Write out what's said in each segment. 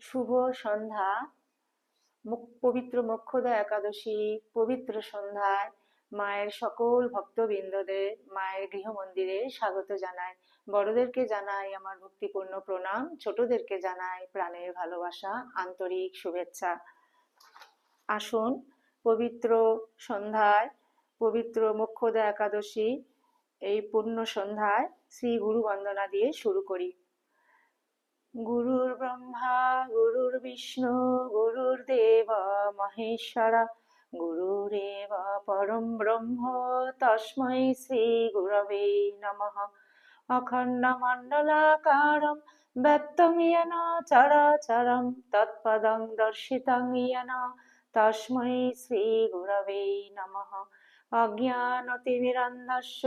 শুভ সন্ধ্যা। পবিত্র মোক্ষদা একাদশী পবিত্র সন্ধ্যায় মায়ের সকল ভক্তবৃন্দদের মায়ের গৃহমন্দিরে স্বাগত জানাই। বড়দেরকে জানাই আমার ভক্তিপূর্ণ প্রণাম, ছোটদেরকে জানাই প্রাণের ভালোবাসা, আন্তরিক শুভেচ্ছা। আসুন পবিত্র সন্ধ্যায়, পবিত্র মোক্ষদা একাদশী এই পুণ্য সন্ধ্যায় শ্রী গুরু বন্দনা দিয়ে শুরু করি। গুরুর ব্রহ্মা গুরুর বিষ্ণু গুরুর্দেব মহেশ্বরা গুরুরেব পরম ব্রহ্ম তস্मै শ্রী গুরবে নমঃ। অখণ্ডমণ্ডলাকারম ব্যক্তং येन চরাচরম তৎপদং দর্শিতং येन তস্मै শ্রী গুরবে নমঃ। অজ্ঞানতিমিরন্ধস্য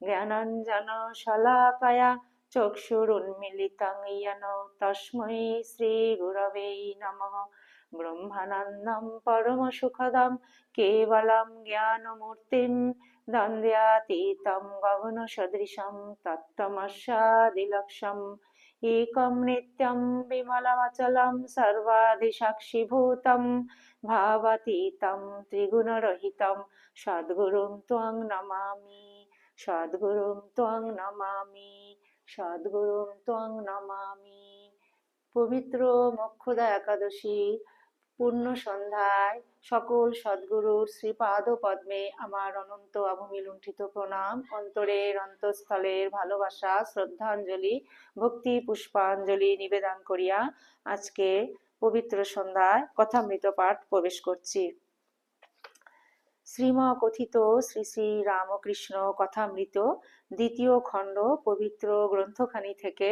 জ্ঞানাঞ্জনশলাকয়া চক্ষুরুন্মিলিतं येन তস্मै শ্রী গুরবে নমঃ। ব্রহ্মানন্দং পরমসুখদং কেবলং জ্ঞানমূর্তিং দ্বন্দ্বাতীतं গগনসদৃশং তত্ত্বমস্যাদিলক্ষ্যम् একং নিত্যং বিমলমচলং সর্বাধিসাক্ষিভূतं ভাবাতীतं ত্রিগুণরহিतं সদ্গুরুং ত্বং নমামি, সদ্গুরুং ত্বং নমামি, সদ্গুরুং ত্বং নমামি। পবিত্র মোক্ষদা একাদশী পূর্ণ সন্ধ্যায় সকল সদ্গুরুর শ্রীপাদ পদ্মে আমার অনন্ত অভূমি লুণ্ঠিত প্রণাম, অন্তরের অন্তঃস্থলের ভালোবাসা, শ্রদ্ধাঞ্জলি, ভক্তি পুষ্পাঞ্জলি নিবেদন করিয়া আজকে পবিত্র সন্ধ্যায় কথামৃত পাঠ প্রবেশ করছি। শ্রীম কথিত শ্রী শ্রী রামকৃষ্ণ কথামৃত দ্বিতীয় খণ্ড পবিত্র গ্রন্থখানি থেকে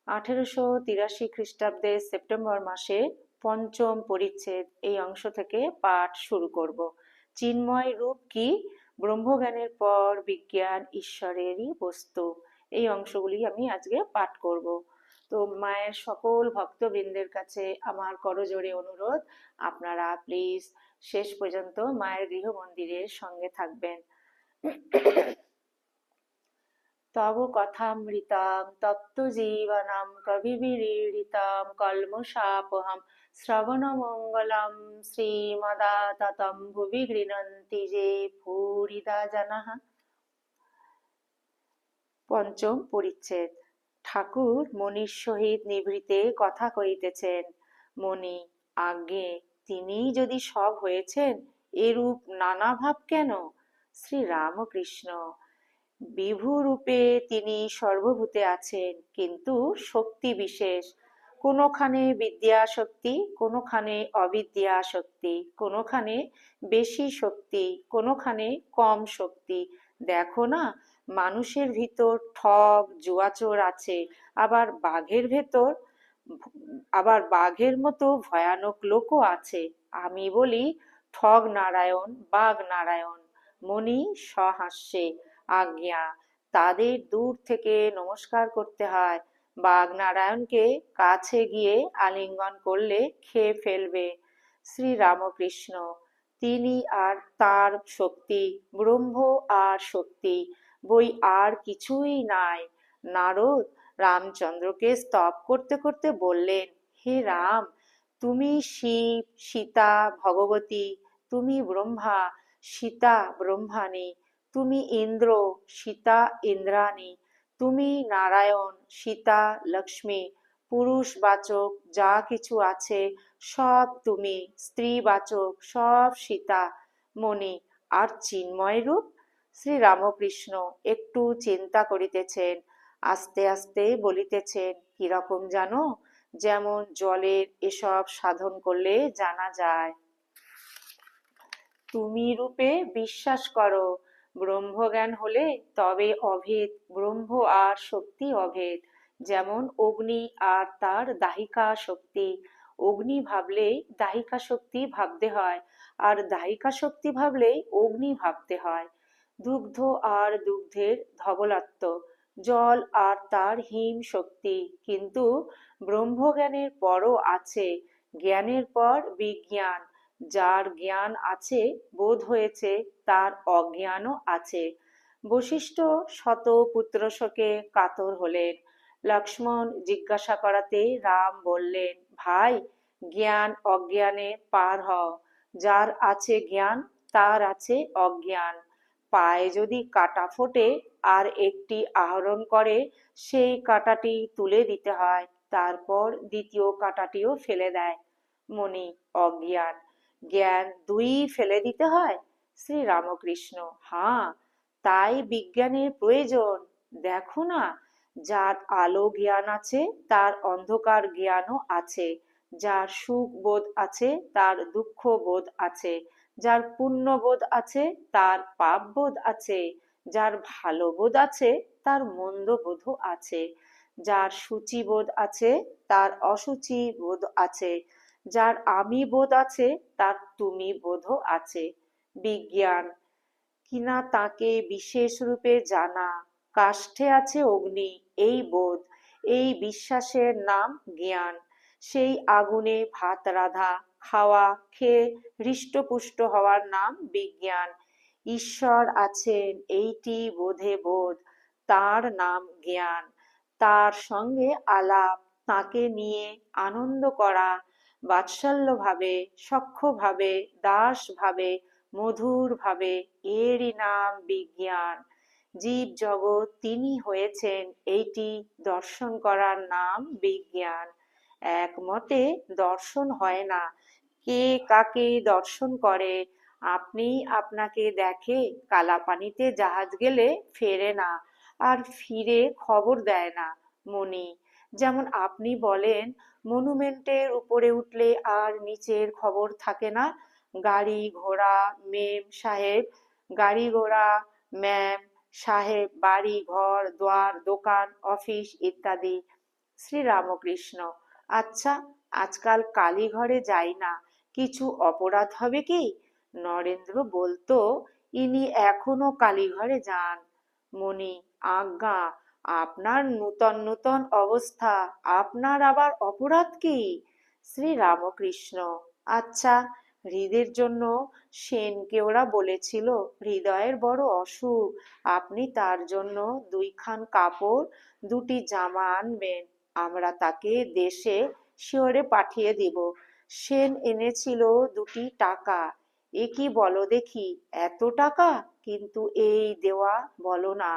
1883 খ্রিস্টাব্দে সেপ্টেম্বর মাসে পঞ্চম পরিচ্ছেদ এই অংশ থেকে পাঠ শুরু করব। চিন্ময় রূপ কি? ব্রহ্মজ্ঞানের পর বিজ্ঞান ঈশ্বরেরই বস্তু। এই অংশগুলি আমি আজকে পাঠ করব। তো মায়ের সকল ভক্তবৃন্দের কাছে আমার করজোড়ে অনুরোধ, আপনারা প্লিজ শেষ পর্যন্ত মায়ের গৃহ মন্দিরের সঙ্গে থাকবেন। তব কথামৃতাম তপ্ত জীবনম কবিবিরীড়িতাম কল্মষাপহম শ্রবণমঙ্গলম শ্রীমদাততম ভুবি গৃণন্তি যে ভূরিদা জনাঃ। পঞ্চম পরিচ্ছেদ। ঠাকুর মণির সহিত নিভৃতে কথা কহিতেছেন। মণি: আজ্ঞে, তিনিই যদি সব হয়েছেন, এরূপ নানা ভাব কেন? শ্রী রামকৃষ্ণ: বিভূরূপে তিনি সর্বভূতে আছেন, কিন্তু শক্তি বিশেষ। কোনোখানে বিদ্যা শক্তি, কোনোখানে অবিদ্যা শক্তি, কোনোখানে বেশি শক্তি, কোনোখানে কম শক্তি। দেখো না, মানুষের ভিতর ঠগ জুয়াচোর আছে, আবার বাঘের মতো ভয়ানক লোকও আছে। আমি বলি ঠগ নারায়ণ, বাঘ নারায়ণ। মণি সহাস্যে: আজ্ঞা, তাদের দূর থেকে নমস্কার করতে হয়। বাঘ নারায়ণকে কাছে গিয়ে আলিঙ্গন করলে খেয়ে ফেলবে। শ্রী রামকৃষ্ণ: তিনি আর তার শক্তি, ব্রহ্ম আর শক্তি, বই আর কিছুই নাই। নারদ রামচন্দ্রকে স্তব করতে করতে বললেন, হে রাম, তুমি শিব, সীতা ভগবতী, তুমি ব্রহ্মা, সীতা ব্রহ্মাণী, তুমি ইন্দ্র, সীতা ইন্দ্রাণী, তুমি নারায়ণ, সীতা লক্ষ্মী। পুরুষবাচক যা কিছু আছে সব তুমি, স্ত্রীবাচক সব সীতা। মণি: আর চিন্ময় রূপ? শ্রী রামকৃষ্ণ একটু চিন্তা করিতেছেন, আস্তে আস্তে বলিতেছেন, কিরকম জানো? যেমন জলের এসব সাধন করলে জানা যায়। তুমি রূপে বিশ্বাস করো। ব্রহ্মজ্ঞান হলে তবে অভেদ, ব্রহ্ম আর শক্তি অভেদ। যেমন অগ্নি আর তার দাহিকা শক্তি। অগ্নি ভাবলেই দাহিকা শক্তি ভাবতে হয়, আর দাহিকা শক্তি ভাবলেই অগ্নি ভাবতে হয়। দুগ্ধ আর দুগ্ধের ধবলাত্ম, জল আর তার হিম শক্তি। কিন্তু ব্রহ্মজ্ঞানের পরও আছে, জ্ঞানের পর বিজ্ঞান। যার জ্ঞান আছে, বোধ হয়েছে, তার অজ্ঞানও আছে। বশিষ্ঠ শত পুত্রশোকে কাতর হলেন। লক্ষ্মণ জিজ্ঞাসা করাতে রাম বললেন, ভাই, জ্ঞান অজ্ঞানে পার হও। যার আছে জ্ঞান তার আছে অজ্ঞান। পায়ে যদি কাঁটা ফোটে আর একটি আহরণ করে, সেই কাঁটাটি তুলে দিতে হয়, তারপর দ্বিতীয় কাঁটাটিও ফেলে দেয়। মণি, অজ্ঞান জ্ঞান দুই ফেলে দিতে হয়? শ্রী রামকৃষ্ণ, হ্যাঁ, তাই বিজ্ঞানের প্রয়োজন। দেখো না, যার আলো জ্ঞান আছে তার অন্ধকার জ্ঞানও আছে, যার সুখ বোধ আছে তার দুঃখ বোধ আছে, যার পুণ্য বোধ আছে তার পাপ বোধ আছে, যার ভালো বোধ আছে তার মন্দ বোধও আছে, যার শুচি বোধ আছে তার অশুচি বোধ আছে, যার আমি বোধ আছে তার তুমি বোধও আছে। বিজ্ঞান কিনা তাকে বিশেষ রূপে জানা, কাষ্ঠে আছে অগ্নি, এই বোধ, এই বিশ্বাসের নাম জ্ঞান। সেই আগুনে ভাত রাধা, খাওয়া, খেয়ে হৃষ্টপুষ্ট হওয়ার নাম বিজ্ঞান। ঈশ্বর আছেন এইটি বোধে বোধ, তার নাম জ্ঞান। তার সঙ্গে আলাপ, তাকে নিয়ে আনন্দ করা, বাৎসল্য ভাবে, সখ্য ভাবে, দাস ভাবে, মধুর ভাবে, এরই নাম বিজ্ঞান। জীব জগৎ তিনি হয়েছেন এইটি দর্শন করার নাম বিজ্ঞান। একমতে দর্শন হয় না, কে কাকে দর্শন করে। আপনি আপনাকে দেখে, কালাপানিতে জাহাজ গেলে ফেরে না, আর ফিরে খবর দেয় না। মণি, যেমন আপনি বলেন মনুমেন্টের উপরে উঠলে আর নিচের খবর থাকে না, গাড়ি ঘোড়া মেম সাহেব, গাড়ি ঘোড়া ম্যাম সাহেব, বাড়ি ঘর দ্বার দোকান অফিস ইত্যাদি। শ্রী রামকৃষ্ণ, আচ্ছা, আজকাল কালীঘরে যাই না, কিছু অপরাধ হবে কি? নরেন্দ্র বলতো ইনি এখনো কালীঘরে যান। মণি, আজ্ঞা, আপনার নূতন নূতন অবস্থা, আপনার আবার অপরাধ কি? শ্রী রামকৃষ্ণ, আচ্ছা, হৃদের জন্য সেনকে ওরা বলেছিল হৃদয়ের বড় অসুখ, আপনি তার জন্য দুইখান কাপড় দুটি জামা আনবেন, আমরা তাকে দেশে শিয়রে পাঠিয়ে দিব। সেন এনেছিল দুটি টাকা। এ কি বলো দেখি, এত টাকা? কিন্তু এই দেওয়া বলো না।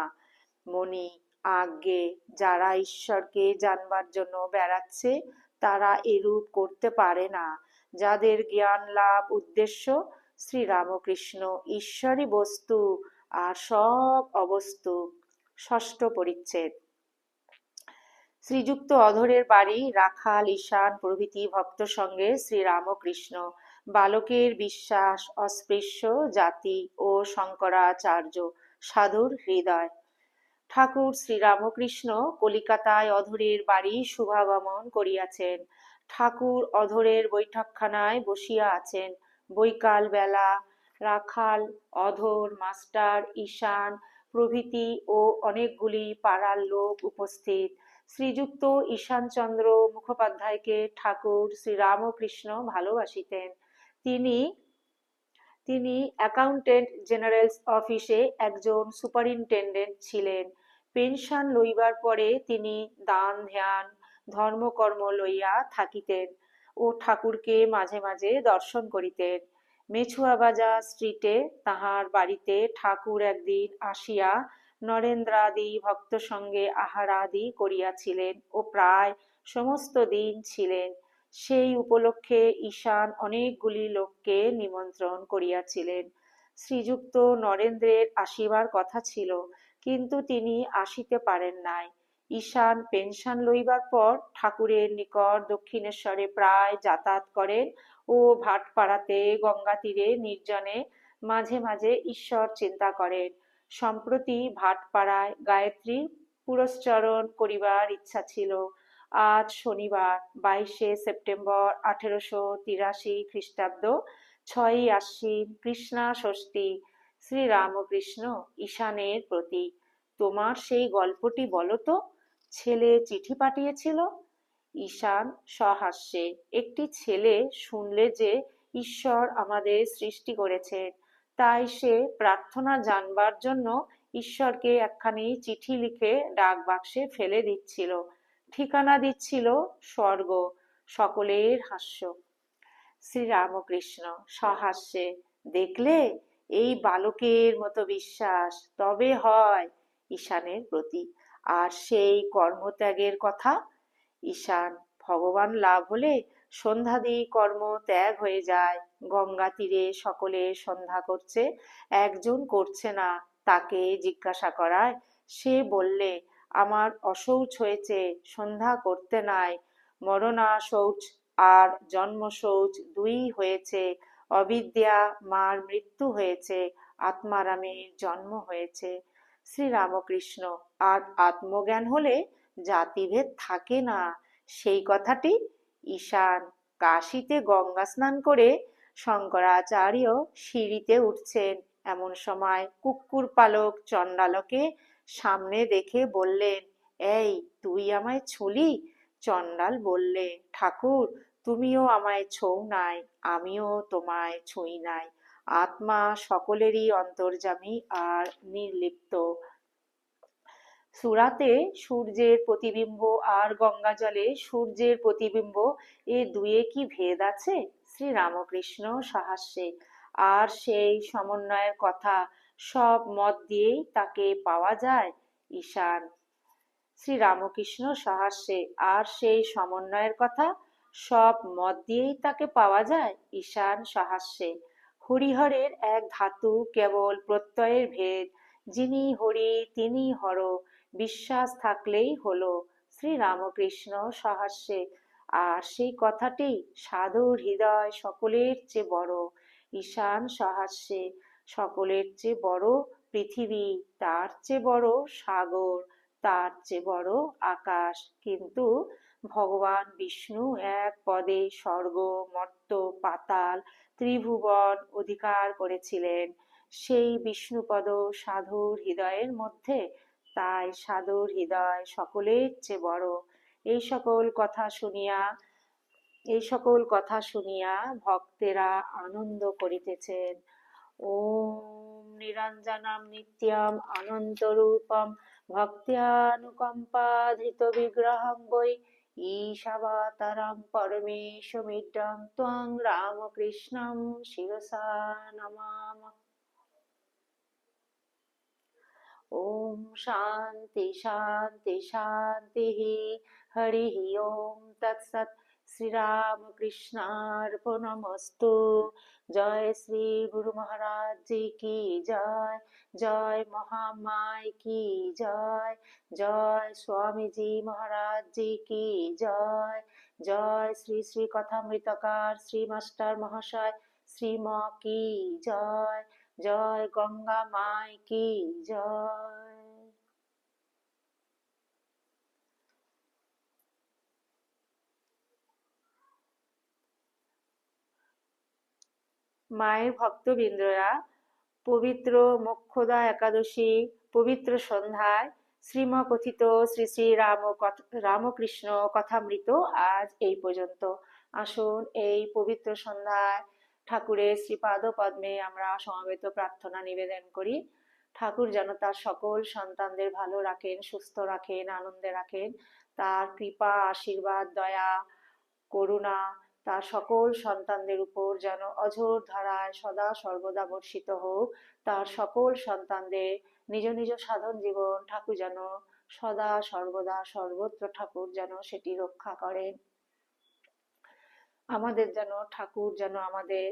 মণি, আজ্ঞে, যারা ঈশ্বরকে জানবার জন্য বেড়াচ্ছে তারা এরূপ করতে পারে না। যাদের জ্ঞান লাভ উদ্দেশ্য, শ্রী রামকৃষ্ণ, ঈশ্বরই বস্তু আর সব অবস্তু। ষষ্ঠ পরিচ্ছেদ। শ্রীযুক্ত অধরের বাড়ি রাখাল ঈশান প্রভৃতি ভক্ত সঙ্গে শ্রীরামকৃষ্ণ। বালকের বিশ্বাস অস্পৃশ্য জাতি ও শঙ্করাচার্য, সাধুর হৃদয়। ঠাকুর শ্রীরামকৃষ্ণ কলিকাতায় অধরের বাড়ি শুভাগমন করিয়াছেন। ঠাকুর অধরের বৈঠকখানায় বসিয়া আছেন। বৈকাল বেলা। রাখাল, অধর, মাস্টার, ঈশান প্রভৃতি ও অনেকগুলি পাড়ার লোক উপস্থিত। শ্রীযুক্ত ঈশানচন্দ্র মুখোপাধ্যায়কে ঠাকুর শ্রীরামকৃষ্ণ ভালোবাসিতেন। তিনি তিনি অ্যাকাউন্টেন্ট জেনারেল অফিসে একজন সুপারিনটেন্ডেন্ট ছিলেন। পেনশন লইবার পরে তিনি দান ধ্যান ধর্মকর্ম লইয়া থাকিতেন ও ঠাকুরকে মাঝে মাঝে দর্শন করিতেন। মেছুয়াবাজার স্ট্রিটে তাহার বাড়িতে ঠাকুর একদিন আসিয়া নরেন্দ্রাদি ভক্ত সঙ্গে আহারাদি করিয়াছিলেন ও প্রায় সমস্ত দিন ছিলেন। সেই উপলক্ষে ঈশান অনেকগুলি লোককে নিমন্ত্রণ করিয়াছিলেন। শ্রীযুক্ত নরেন্দ্রের আসিবার কথা ছিল, কিন্তু তিনি আসিতে পারেন নাই। ঈশান পেনশন লইবার পর ঠাকুরের নিকট দক্ষিণেশ্বরে প্রায় যাতায়াত করেন ও ভাটপাড়াতে গঙ্গা তীরে নির্জনে মাঝে মাঝে ঈশ্বর চিন্তা করেন। সম্প্রতি ভাটপাড়ায় গায়ত্রী পুরস্চরণ করিবার ইচ্ছা ছিল। আজ শনিবার 22শে সেপ্টেম্বর 1883 খ্রিস্টাব্দ, 6ই আশ্বিন, কৃষ্ণা ষষ্ঠী। শ্রী রামকৃষ্ণ ঈশানের প্রতি, তোমার সেই গল্পটি বলো তো, ছেলে চিঠি পাঠিয়েছিল। ঈশান সহাস্যে, একটি ছেলে শুনলে যে ঈশ্বর আমাদের সৃষ্টি করেছেন, তাই সে প্রার্থনা জানবার জন্য ঈশ্বরকে একখানি চিঠি লিখে ডাক বাক্সে ফেলে দিচ্ছিল। ঠিকানা দিচ্ছিল স্বর্গ। সকলের হাস্য। শ্রীরামকৃষ্ণ সহাস্যে, দেখলে, এই বালকের মতো বিশ্বাস তবে হয় ঈশানের প্রতি। আর সেই কর্মত্যাগের কথা, ঈশান ভগবান লাভ হলে সন্ধ্যাদি কর্ম ত্যাগ হয়ে যায়। গঙ্গা তীরে সকলে সন্ধ্যা করছে, একজন করছে না। তাকে জিজ্ঞাসা করায় সে বললে, আমার অশৌচ হয়েছে, সন্ধ্যা করতে নাই। মরণা শৌচ আর জন্ম শৌচ দুই হয়েছে। অবিদ্যা মার মৃত্যু হয়েছে, আত্মারামের জন্ম হয়েছে। শ্রীরামকৃষ্ণ, আর আত্মজ্ঞান হলে জাতিভেদ থাকে না, সেই কথাটি ঈশান কাশীতে গঙ্গা স্নান করে শঙ্করাচার্য সিঁড়িতে উঠছেন, এমন সময় কুকুর পালক চণ্ডালকে সামনে দেখে বললেন, এই, তুই আমায় ছুলি? চণ্ডাল বললে, ঠাকুর, তুমিও আমায় ছোঁও নাই, আমিও তোমায় ছুঁই নাই। আত্মা সকলেরই অন্তর্যামী আর নির্লিপ্ত। সুরাতে সূর্যের প্রতিবিম্ব আর গঙ্গা জলে সূর্যের প্রতিবিম্ব, এ দুয়ে কি ভেদ আছে? শ্রীরামকৃষ্ণ সহাস্যে, আর সেই সমন্বয়ের কথা সব মত দিয়েই তাকে পাওয়া যায়। ঈশান। শ্রীরামকৃষ্ণ সহাস্যে, আর সেই সমন্বয়ের কথা সব মত দিয়েই তাকে পাওয়া যায়। ঈশান সহাস্যে, হরিহরের এক ধাতু, কেবল প্রত্যয়ের ভেদ। যিনি হরি তিনি হর, বিশ্বাস থাকলেই হলো। শ্রীরামকৃষ্ণ সহাস্যে, আর সেই কথাটি সাধুর হৃদয় সকলের চেয়ে বড়। ঈশান সহাস্যে, সকলের চেয়ে বড় পৃথিবী, তার চেয়ে বড় সাগর, তার চেয়ে বড় আকাশ। কিন্তু ভগবান বিষ্ণু এক পদে স্বর্গ, মর্ত্য, পাতাল, ত্রিভুবন অধিকার করেছিলেন। সেই বিষ্ণুপদ সাধুর হৃদয়ের মধ্যে, তাই সাধুর হৃদয় সকলের চেয়ে বড়। এই সকল কথা শুনিয়া এই সকল কথা শুনিয়া ভক্তেরা আনন্দ করিতেছেন। ওম নিরঞ্জনম নিত্যম অনন্তরূপম ভক্ত্যানুকম্পাধৃত বিগ্রহম বৈ ঈশাবতারম পরমেশমিড্ডম ত্বং রামকৃষ্ণম শিরসা নমামঃ। ওম শান্তি শান্তি শান্তি। হরি ওম তৎসৎ। শ্রীরামকৃষ্ণার্পণমস্তু। জয় শ্রী গুরু মহারাজ জি কি জয়। জয় মহামায় কি জয়। জয় স্বামীজি মহারাজ জি কি জয়। জয় শ্রী শ্রী কথামৃতকার শ্রী মাস্টার মহাশয় শ্রীম কি জয়। জয় গঙ্গা মায় কি জয়। মায়ের ভক্তবৃন্দরা, পবিত্র মোক্ষদা একাদশী পবিত্র সন্ধ্যায় শ্রীমকথিত শ্রী শ্রী রামকৃষ্ণ কথামৃত আজ এই পর্যন্ত। আসুন এই পবিত্র সন্ধ্যায় ঠাকুরের শ্রীপাদ পদ্মে আমরা সমবেত প্রার্থনা নিবেদন করি। ঠাকুর যেন তার সকল সন্তানদের ভালো রাখেন, সুস্থ রাখেন, আনন্দে রাখেন। তার কৃপা, আশীর্বাদ, দয়া, করুণা তার সকল সন্তানদের উপর যেন অঝোর ধারায় সদা সর্বদা বর্ষিত হোক। তার সকল সন্তানদের নিজ নিজ সাধন জীবন ঠাকুর যেন সদা সর্বদা সর্বত্র ঠাকুর যেন সেটি রক্ষা করেন। আমাদের যেন ঠাকুর যেন আমাদের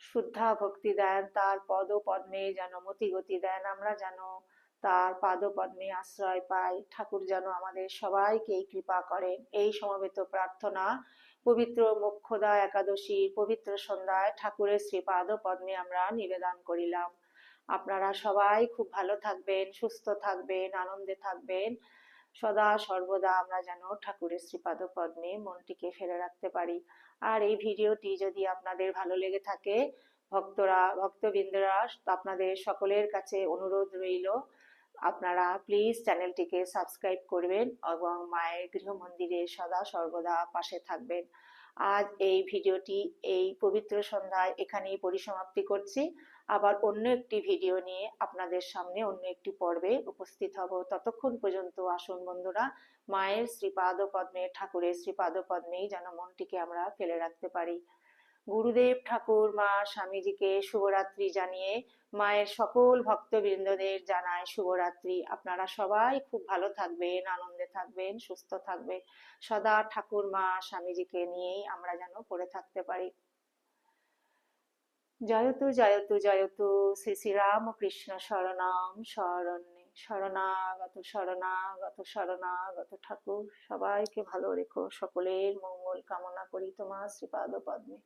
শুদ্ধা ভক্তি দেন, তার পদ পদ্মে যেন মতিগতি দেন, আমরা যেন তার পাদ পদ্মে আশ্রয় পাই। ঠাকুর যেন আমাদের সবাইকে কৃপা করেন। এই সমবেত প্রার্থনা পবিত্র মোক্ষদা একাদশীর পবিত্র সন্ধ্যায় ঠাকুরের শ্রীপাদ পদ্মে আমরা নিবেদন করিলাম। আপনারা সবাই খুব ভালো থাকবেন, সুস্থ থাকবেন, আনন্দে থাকবেন। সদা সর্বদা আমরা যেন ঠাকুরের শ্রীপাদ পদ্মে মনটিকে ফেলে রাখতে পারি। আর এই ভিডিওটি যদি আপনাদের ভালো লেগে থাকে, ভক্তবৃন্দরা, আপনাদের সকলের কাছে অনুরোধ রইল, আপনারা প্লিজ চ্যানেলটিকে সাবস্ক্রাইব করবেন এবং মায়ের গৃহ মন্দিরে সদা সর্বদা পাশে থাকবেন। আজ এই ভিডিওটি এই পবিত্র সন্ধ্যায় এখানেই পরিসমাপ্তি করছি। আবার অন্য একটি ভিডিও নিয়ে আপনাদের সামনে অন্য একটি পর্বে উপস্থিত হব। ততক্ষণ পর্যন্ত আসুন বন্ধুরা, মায়ের শ্রীপাদ পদ্মে, ঠাকুরের শ্রীপাদ পদ্মেই যেন মনটিকে আমরা ফেলে রাখতে পারি। গুরুদেব ঠাকুর মা স্বামীজিকে শুভরাত্রি জানিয়ে মায়ের সকল ভক্তবৃন্দদের জানায় শুভরাত্রি। আপনারা সবাই খুব ভালো থাকবেন, আনন্দে থাকবেন, সুস্থ থাকবেন। সদা ঠাকুর মা স্বামীজিকে নিয়েই আমরা যেন পড়ে থাকতে পারি। জয়তু জয়তু জয়তু শ্রী শ্রী রামকৃষ্ণ শরণম শরণ্যে। শরণাগত শরণাগত শরণাগত ঠাকুর সবাইকে ভালো রেখো, সকলের মঙ্গল কামনা করি তোমার শ্রীপাদ পদ্মে।